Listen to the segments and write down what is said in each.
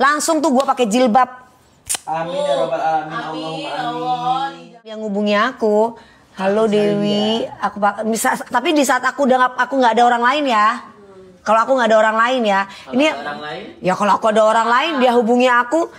Langsung tuh gue pakai jilbab. Amin ya robbal alamin. Allahumma amin. Yang ngubungi aku, halo Dewi, aku bisa. Tapi di saat aku nggak ada orang lain ya. Kalau aku nggak ada orang lain ya, Kalau ini orang lain? ya kalau aku ada orang lain dia hubungi aku,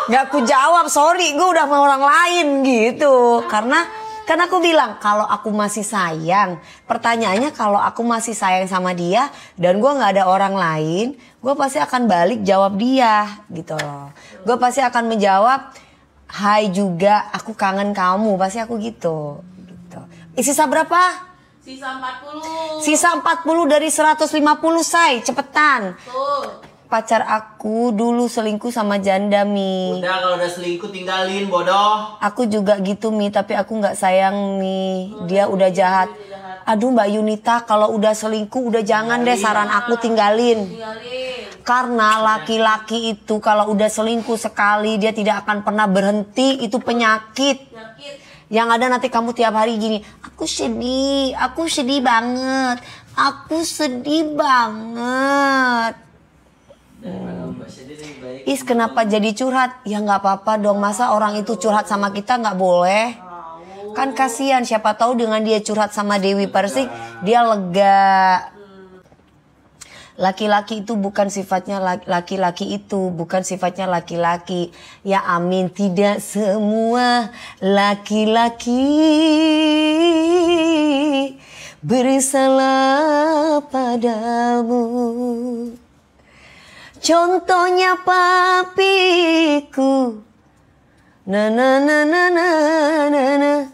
nggak aku jawab, sorry, gue udah sama orang lain gitu. Karena kan aku bilang kalau aku masih sayang, pertanyaannya kalau aku masih sayang sama dia dan gue nggak ada orang lain, gue pasti akan balik jawab dia gitu loh. Gue pasti akan menjawab, hai juga, aku kangen kamu, pasti aku gitu. Sisa berapa? Sisa 40. Sisa 40 dari 150, say, cepetan. Tuh. Pacar aku dulu selingkuh sama janda, Mi. Udah kalau udah selingkuh tinggalin, bodoh. Aku juga gitu, Mi, tapi aku nggak sayang, Mi. Dia udah jahat. Aduh, Mbak Yunita, kalau udah selingkuh udah jangan deh, saran aku tinggalin. Karena laki-laki itu kalau udah selingkuh sekali dia tidak akan pernah berhenti, itu penyakit. Yang ada nanti kamu tiap hari gini, aku sedih banget, aku sedih banget. Is kenapa jadi curhat? Ya nggak apa-apa dong, masa orang itu curhat sama kita nggak boleh? Kan kasihan, siapa tahu dengan dia curhat sama Dewi Persik dia lega. Laki-laki itu bukan sifatnya laki-laki itu bukan sifatnya laki-laki. Ya amin, tidak semua laki-laki bersalah padamu. Contohnya papiku. Na na na na na na na.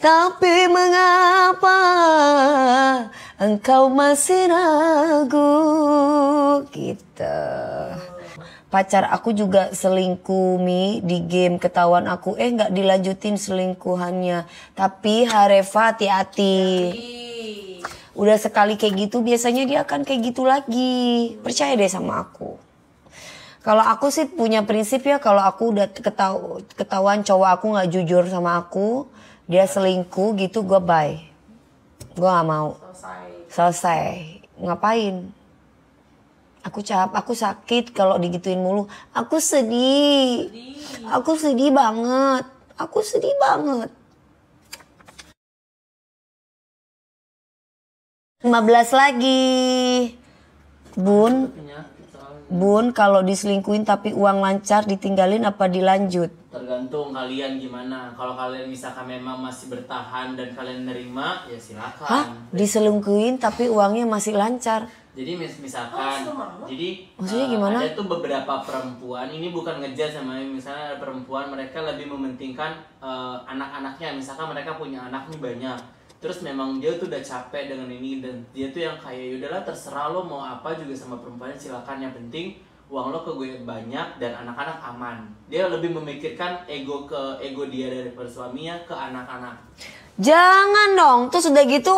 Tapi mengapa engkau masih ragu gitu. Pacar aku juga selingkuh, Mi, di game, ketahuan aku nggak dilanjutin selingkuhannya. Tapi Hareva hati-hati. Udah sekali kayak gitu biasanya dia akan kayak gitu lagi. Percaya deh sama aku. Kalau aku sih punya prinsip ya, kalau aku udah ketahuan cowok aku nggak jujur sama aku, dia selingkuh gitu, gue bye. Gue gak mau. Selesai. Ngapain? Aku sakit kalau digituin mulu. Aku sedih. Aku sedih banget. Aku sedih banget. 15 lagi. Bun, kalau diselingkuhin tapi uang lancar ditinggalin apa dilanjut? Tergantung kalian gimana. Kalau kalian misalkan memang masih bertahan dan kalian nerima, ya silakan. Hah? Diselingkuhin tapi uangnya masih lancar? Jadi misalkan, maksudnya gimana? Ada tuh beberapa perempuan, ini bukan ngejudge sama, misalnya ada perempuan mereka lebih mementingkan anak-anaknya. Misalkan mereka punya anak nih banyak. Terus memang dia tuh udah capek dengan ini dan dia tuh yang kayak yaudahlah terserah lo mau apa juga sama perempuannya, silakan, yang penting uang lo ke gue banyak dan anak-anak aman. Dia lebih memikirkan ego dia daripada suaminya ke anak-anak. Jangan dong, tuh sudah gitu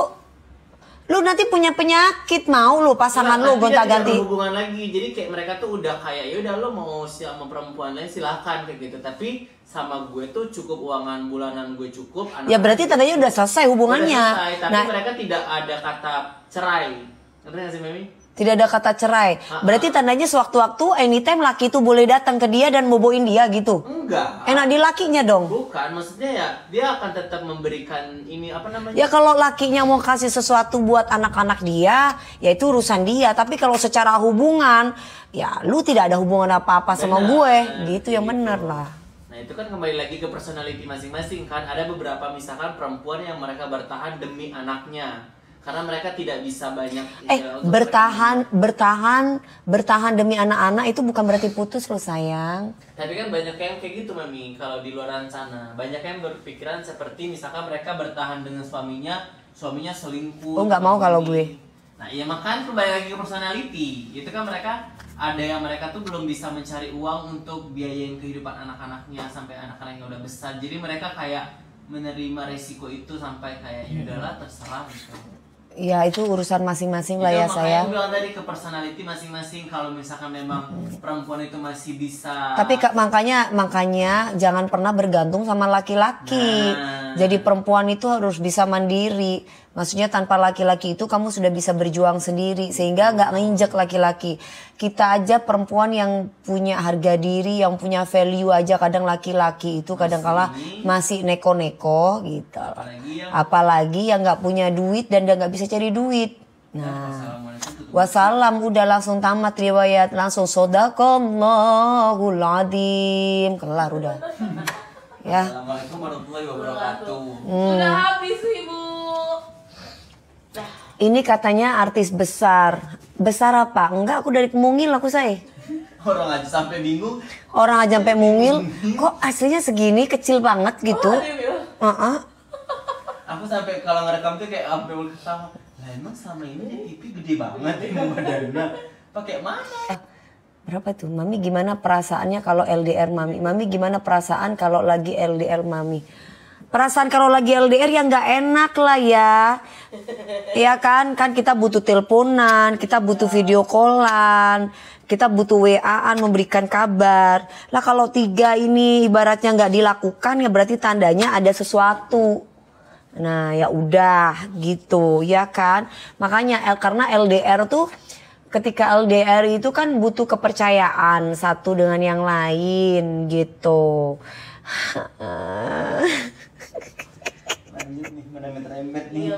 lu nanti punya penyakit, mau lu pasangan lu gonta-ganti. Tidak hubungan lagi. Jadi kayak mereka tuh udah kayak ya udah lo mau sama perempuan lain silahkan kayak gitu. Tapi sama gue tuh cukup uangan bulanan gue cukup. Ya berarti tandanya udah selesai hubungannya. Udah selesai, tapi mereka tidak ada kata cerai. Ngerti gak sih, Memi? Tidak ada kata cerai. Berarti tandanya sewaktu-waktu anytime laki itu boleh datang ke dia dan boboin dia gitu. Enggak. Enak di lakinya dong. Bukan, maksudnya ya dia akan tetap memberikan ini apa namanya? Ya kalau lakinya mau kasih sesuatu buat anak-anak dia, ya itu urusan dia. Tapi kalau secara hubungan, ya lu tidak ada hubungan apa-apa sama gue. Gitu yang bener lah. Nah itu kan kembali lagi ke personality masing-masing kan. Ada beberapa misalkan perempuan yang mereka bertahan demi anaknya. Karena mereka tidak bisa banyak bertahan demi anak-anak itu bukan berarti putus loh sayang. Tapi kan banyak yang kayak gitu, Mami, kalau di luar sana. Banyak yang berpikiran seperti misalkan mereka bertahan dengan suaminya selingkuh. Oh nggak mau kalau gue. Nah iya, makanya kembali lagi ke personality. Itu kan mereka ada yang mereka tuh belum bisa mencari uang untuk biayain kehidupan anak-anaknya sampai anak-anaknya udah besar. Jadi mereka kayak menerima resiko itu sampai kayak ya udahlah terserah gitu. Ya itu urusan masing-masing lah ya saya. Makanya bilang tadi ke personality masing-masing. Kalau misalkan memang perempuan itu masih bisa. Tapi makanya jangan pernah bergantung sama laki-laki. Jadi perempuan itu harus bisa mandiri. Maksudnya tanpa laki-laki itu kamu sudah bisa berjuang sendiri. Sehingga gak nginjek laki-laki. Kita aja perempuan yang punya harga diri, yang punya value aja. Kadang laki-laki itu kadang-kala masih neko-neko gitu. Apalagi yang gak punya duit dan dia gak bisa cari duit. Nah, wassalam udah langsung tamat riwayat. Langsung sodaqallahul adzim. Kelar udah. Ya. Assalamualaikum warahmatullahi wabarakatuh. Sudah habis Ibu. Ini katanya artis besar. Besar apa? Enggak, aku dari Mungil aku say. Orang aja sampai bingung. Orang aja sampai Mungil. Kok aslinya segini kecil banget gitu? Aku sampai kalau ngerekam tuh kayak sampai sama. Lah emang sama ini dia pipi gede banget ya badannya. Pakai mana? Berapa tuh? Mami gimana perasaannya kalau LDR Mami? Mami gimana perasaan kalau lagi LDR Mami? Perasaan kalau lagi LDR ya nggak enak lah ya. Ya kan kita butuh teleponan, kita butuh video callan, kita butuh WA-an memberikan kabar. Lah kalau 3 ini ibaratnya nggak dilakukan ya berarti tandanya ada sesuatu. Nah ya udah gitu ya kan. Makanya karena LDR tuh ketika LDR itu kan butuh kepercayaan satu dengan yang lain gitu. Lanjut nih, meremet-remet nih.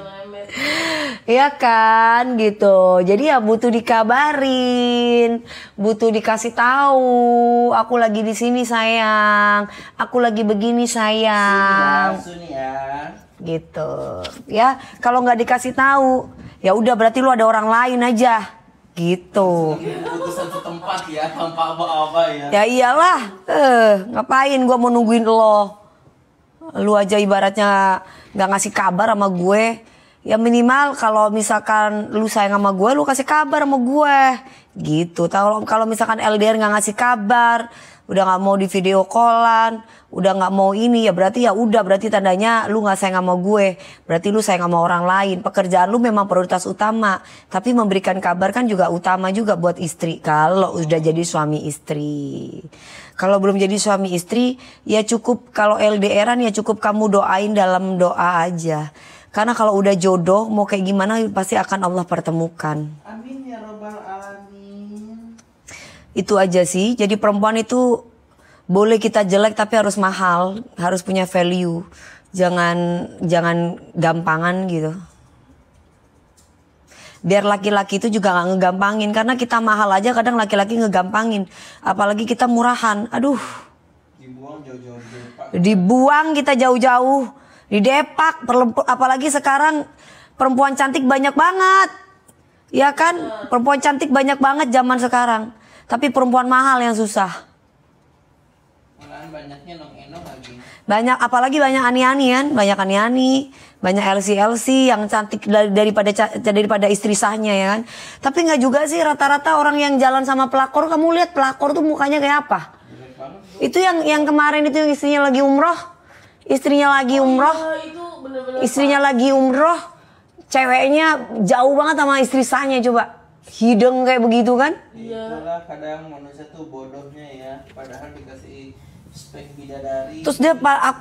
Iya kan gitu. Jadi ya butuh dikabarin, butuh dikasih tahu, aku lagi di sini sayang, aku lagi begini sayang. Suni ya. Gitu. Ya, kalau nggak dikasih tahu, ya udah berarti lu ada orang lain aja. Gitu. Keputusan setempat ya, tanpa apa-apa ya. Ya iyalah, ngapain gua mau nungguin lo? Lu aja ibaratnya nggak ngasih kabar sama gue. Ya minimal kalau misalkan lu sayang sama gue, lu kasih kabar sama gue. Gitu. Kalau misalkan LDR nggak ngasih kabar, udah nggak mau di video callan, udah nggak mau ini, ya udah berarti tandanya lu nggak sayang sama gue, berarti lu sayang sama orang lain. Pekerjaan lu memang prioritas utama, tapi memberikan kabar kan juga utama juga buat istri kalau udah jadi suami istri. Kalau belum jadi suami istri ya cukup, kalau LDRan ya cukup kamu doain dalam doa aja, karena kalau udah jodoh mau kayak gimana pasti akan Allah pertemukan. Amin ya robbal alamin. Itu aja sih. Jadi perempuan itu boleh kita jelek tapi harus mahal, harus punya value. Jangan gampangan gitu. Biar laki-laki itu juga gak ngegampangin, karena kita mahal aja kadang laki-laki ngegampangin. Apalagi kita murahan. Aduh. Dibuang jauh-jauh di depan. Dibuang kita jauh-jauh, di depak. Apalagi sekarang perempuan cantik banyak banget. Ya kan? Perempuan cantik banyak banget zaman sekarang. Tapi perempuan mahal yang susah. Malahan banyaknya nong-enong lagi. Banyak, apalagi banyak ani-ani kan, banyak ani-ani, banyak LC yang cantik daripada istri sahnya ya kan. Tapi nggak juga sih, rata-rata orang yang jalan sama pelakor, kamu lihat pelakor tuh mukanya kayak apa? Itu yang kemarin itu yang istrinya lagi umroh, istrinya lagi umroh, ceweknya jauh banget sama istri sahnya, coba. Hidung kayak begitu kan? Itulah kadang manusia tuh bodohnya ya, padahal dikasih spek bidadari. Terus dia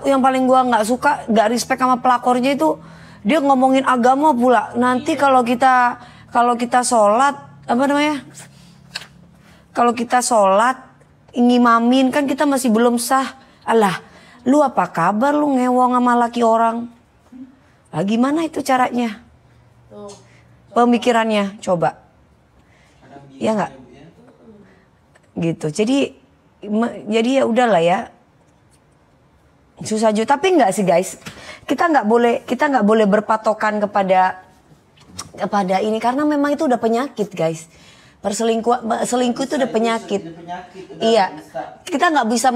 yang paling gua nggak suka, nggak respect sama pelakornya itu, dia ngomongin agama pula. Nanti kalau kita sholat, apa namanya? Kalau kita sholat, ngimamin kan kita masih belum sah. Alah, lu apa kabar lu ngewong sama laki orang? Lah gimana itu caranya? Pemikirannya, coba. Ya nggak? Gitu. Jadi ya udahlah ya. Susah juga, tapi enggak sih guys. Kita nggak boleh berpatokan kepada ini, karena memang itu udah penyakit guys. Selingkuh itu udah penyakit. Iya. Kita nggak bisa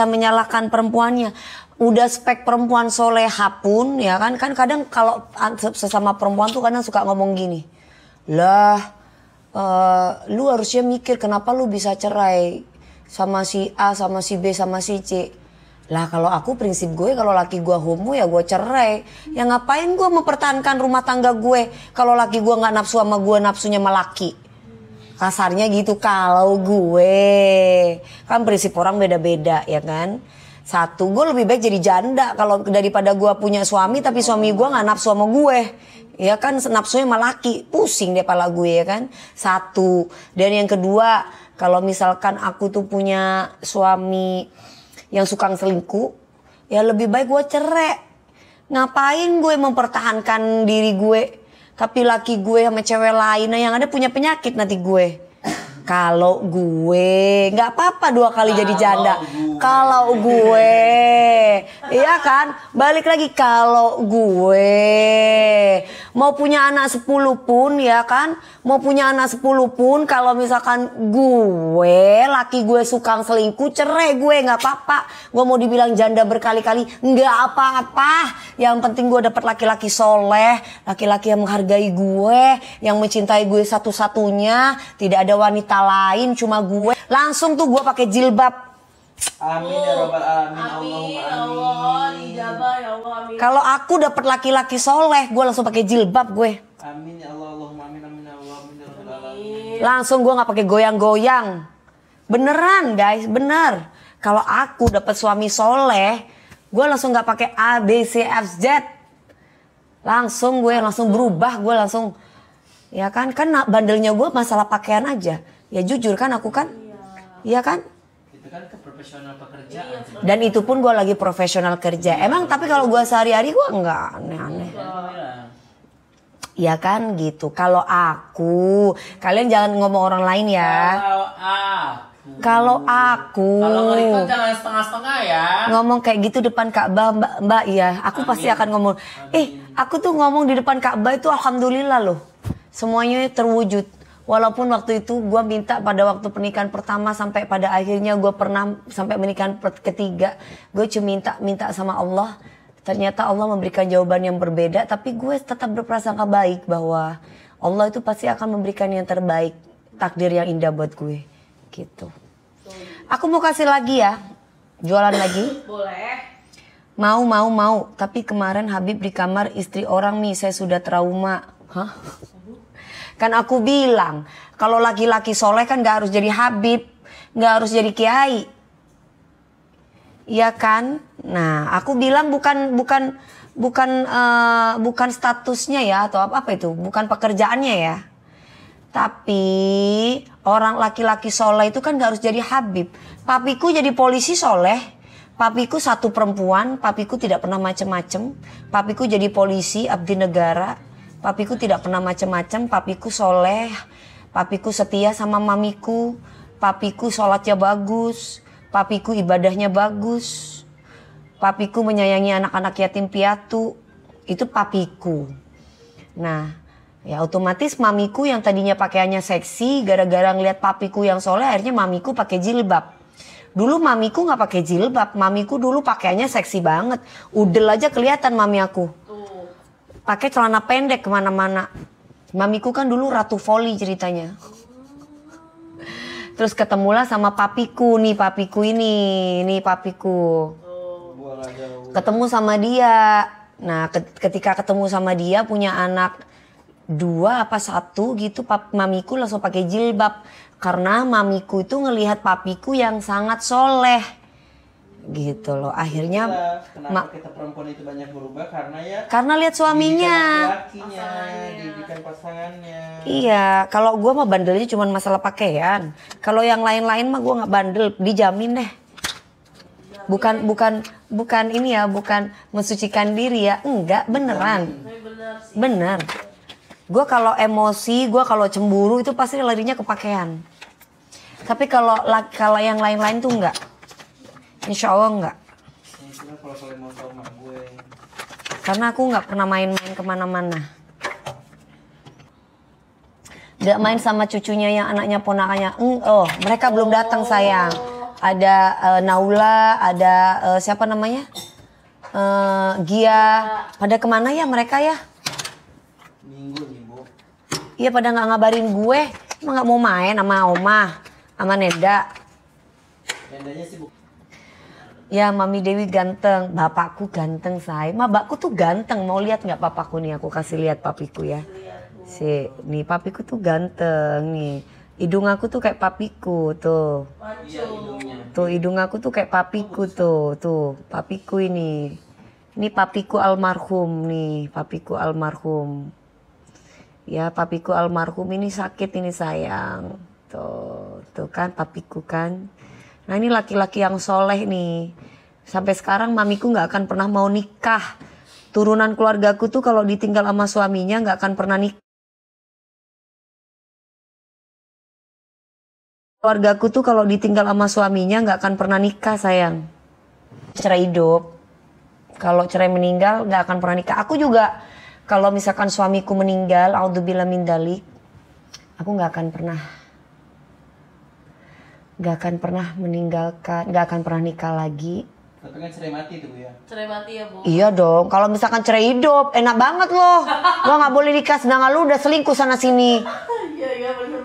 menyalahkan perempuannya. Udah spek perempuan soleha pun ya kan kadang kalau sesama perempuan tuh kadang suka ngomong gini. Lah, lu harusnya mikir kenapa lu bisa cerai sama si A, sama si B, sama si C. Lah kalau aku prinsip gue, kalau laki gue homo ya gue cerai. Ya ngapain gue mempertahankan rumah tangga gue kalau laki gue nggak nafsu sama gue, nafsunya sama laki. Kasarnya gitu kalau gue. Kan prinsip orang beda-beda ya kan. Satu, gue lebih baik jadi janda kalau daripada gue punya suami tapi suami gue nggak nafsu sama gue. Ya kan nafsunya sama laki, pusing deh pala gue ya kan. Satu. Dan yang kedua, kalau misalkan aku tuh punya suami yang suka selingkuh, ya lebih baik gue cerai. Ngapain gue mempertahankan diri gue, tapi laki gue sama cewek lain yang ada punya penyakit nanti gue. Kalau gue nggak apa-apa 2 kali jadi janda. Kalau gue, iya kan? Balik lagi kalau gue mau punya anak 10 pun ya kan? Mau punya anak 10 pun kalau misalkan gue, laki gue suka selingkuh, cerai gue nggak apa-apa. Gue mau dibilang janda berkali-kali nggak apa-apa. Yang penting gue dapet laki-laki soleh, laki-laki yang menghargai gue, yang mencintai gue satu-satunya, tidak ada wanita lain cuma gue. Langsung tuh gue pakai jilbab. Amin ya robbal alamin. Amin, Allahumma Allah, amin. dijabah ya Allah, amin. Kalau aku dapet laki-laki soleh, gue langsung pakai jilbab gue. Amin ya Allah, Allahumma amin, amin ya Allah, amin ya robbal alamin. Langsung gue nggak pakai goyang-goyang. Beneran guys, bener. Kalau aku dapet suami soleh, gue langsung nggak pakai A B C F Z. Langsung gue langsung berubah, gue langsung ya kan bandelnya gue masalah pakaian aja. Ya jujur kan aku kan, iya kan. Itu kan ke profesional pekerjaan. Dan itu pun gue lagi profesional kerja. Emang tapi kalau gue sehari-hari gue nggak aneh-aneh. Ya kan gitu. Kalau aku, kalian jangan ngomong orang lain ya. Kalau aku, Kalau nge-record jangan setengah-setengah ya. ngomong kayak gitu depan Ka'bah Mbak ya, aku pasti akan ngomong. Aku tuh ngomong di depan Ka'bah itu alhamdulillah loh. Semuanya terwujud. Walaupun waktu itu gue minta pada waktu pernikahan pertama sampai pada akhirnya gue pernah sampai pernikahan ketiga, gue cuma minta sama Allah. Ternyata Allah memberikan jawaban yang berbeda, tapi gue tetap berprasangka baik bahwa Allah itu pasti akan memberikan yang terbaik, takdir yang indah buat gue, gitu. Aku mau kasih lagi ya, jualan lagi. Boleh. Mau. Tapi kemarin Habib di kamar istri orang nih, saya sudah trauma. Hah? Kan aku bilang, kalau laki-laki soleh kan gak harus jadi Habib, gak harus jadi kiai. Iya kan? Nah, aku bilang bukan statusnya ya atau apa itu, bukan pekerjaannya ya. Tapi orang laki-laki soleh itu kan gak harus jadi Habib. Papiku jadi polisi soleh. Papiku satu perempuan, papiku tidak pernah macem-macem. Papiku jadi polisi, abdi negara. Papiku tidak pernah macem-macem, papiku soleh. Papiku setia sama mamiku. Papiku sholatnya bagus. Papiku ibadahnya bagus. Papiku menyayangi anak-anak yatim piatu. Itu papiku. Nah, ya otomatis mamiku yang tadinya pakaiannya seksi, gara-gara ngeliat papiku yang soleh, akhirnya mamiku pakai jilbab. Dulu mamiku nggak pakai jilbab, mamiku dulu pakaiannya seksi banget. Udel aja kelihatan mami aku. Pakai celana pendek kemana-mana. Mamiku kan dulu ratu voli ceritanya. Terus ketemulah sama papiku nih, papiku ini, nih papiku. Ketemu sama dia. Nah, ketika ketemu sama dia punya anak 2 apa 1 gitu, mamiku langsung pakai jilbab karena mamiku itu ngelihat papiku yang sangat soleh. Gitu loh. Akhirnya kenapa kita perempuan itu banyak berubah karena lihat suaminya. Lakinya, didikan pasangannya. Iya, kalau gue mah bandelnya cuma masalah pakaian. Kalau yang lain-lain mah gue nggak bandel, dijamin deh. Bukan ini ya, bukan mensucikan diri ya, enggak, beneran. Bener. Gue kalau emosi, gue kalau cemburu itu pasti larinya ke pakaian. Tapi kalau yang lain-lain tuh enggak. Insya Allah enggak. Karena aku nggak pernah main-main kemana-mana. Nggak main sama cucunya yang anaknya ponakannya. Mereka belum datang sayang. Ada Naula, ada siapa namanya? Gia. Pada kemana ya mereka ya? Minggu nih Bu. Iya pada nggak ngabarin gue. Emang nggak mau main sama Oma, sama Neda. Nendanya sih Bu. Ya Mami Dewi ganteng, bapakku ganteng say. Bapakku tuh ganteng, mau lihat nggak papaku nih? Aku kasih lihat papiku ya. Nih papiku tuh ganteng nih. Hidung aku tuh kayak papiku tuh. Iya hidungnya. Tuh hidung aku tuh kayak papiku tuh. Tuh papiku ini. Ini papiku almarhum nih, papiku almarhum. Ya papiku almarhum ini sakit ini sayang. Tuh kan papiku kan. Nah ini laki-laki yang soleh nih. Sampai sekarang mamiku nggak akan pernah mau nikah. Turunan keluargaku tuh kalau ditinggal sama suaminya nggak akan pernah nikah. Keluargaku tuh kalau ditinggal sama suaminya nggak akan pernah nikah sayang. Cerai hidup. Kalau cerai meninggal nggak akan pernah nikah. Aku juga kalau misalkan suamiku meninggal, audzubillah min dzalik, aku nggak akan pernah meninggalkan, nggak akan pernah nikah lagi. Tapi kan cerai mati tuh ya. Cerai mati ya, Bu. Iya dong. Kalau misalkan cerai hidup, enak banget loh. Lo nggak boleh nikah sedangkan lu udah selingkuh sana sini. Iya, benar.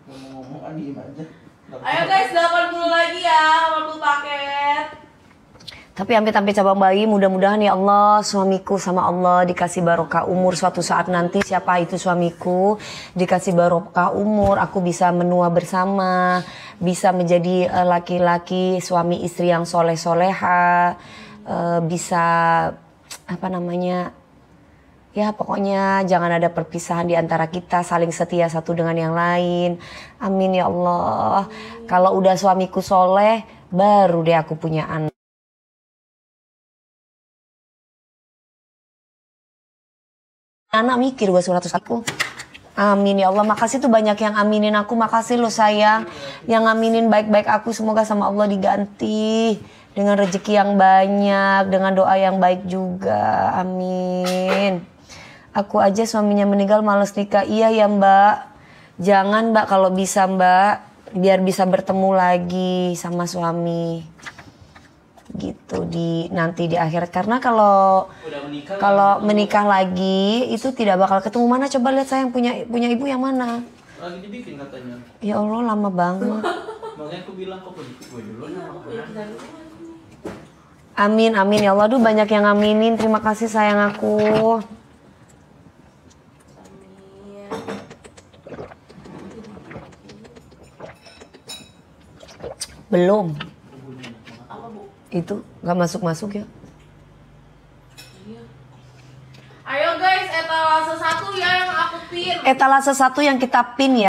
Ngomong diem aja. Ayo guys, 80 lagi ya, 80 paket. Tapi amit-amit cabang bayi, mudah-mudahan ya Allah suamiku sama Allah dikasih barokah umur suatu saat nanti, siapa itu suamiku, dikasih barokah umur, aku bisa menua bersama, bisa menjadi laki-laki suami istri yang soleh-soleha, bisa apa namanya, ya pokoknya jangan ada perpisahan di antara kita, saling setia satu dengan yang lain. Amin ya Allah. Kalau udah suamiku soleh, baru deh aku punya anak. Anak mikir gue 100 aku. Amin ya Allah. Makasih tuh banyak yang aminin aku. Makasih lo sayang. Yang aminin baik-baik aku. Semoga sama Allah diganti. Dengan rezeki yang banyak. Dengan doa yang baik juga. Amin. Aku aja suaminya meninggal males nikah. Iya ya mbak. Jangan mbak kalau bisa mbak. Biar bisa bertemu lagi sama suami. Gitu nanti di akhirat. Karena kalau menikah lagi itu tidak bakal ketemu. Mana coba lihat saya yang punya ibu yang mana? Lagi dibikin katanya. Ya Allah lama banget. Makanya aku bilang kok gue dulu. Amin amin ya Allah. Aduh banyak yang aminin. Terima kasih sayang aku. Belum. Itu nggak masuk ya. Ayo guys, etalase 1 ya yang aku pin. Etalase 1 yang kita pin ya.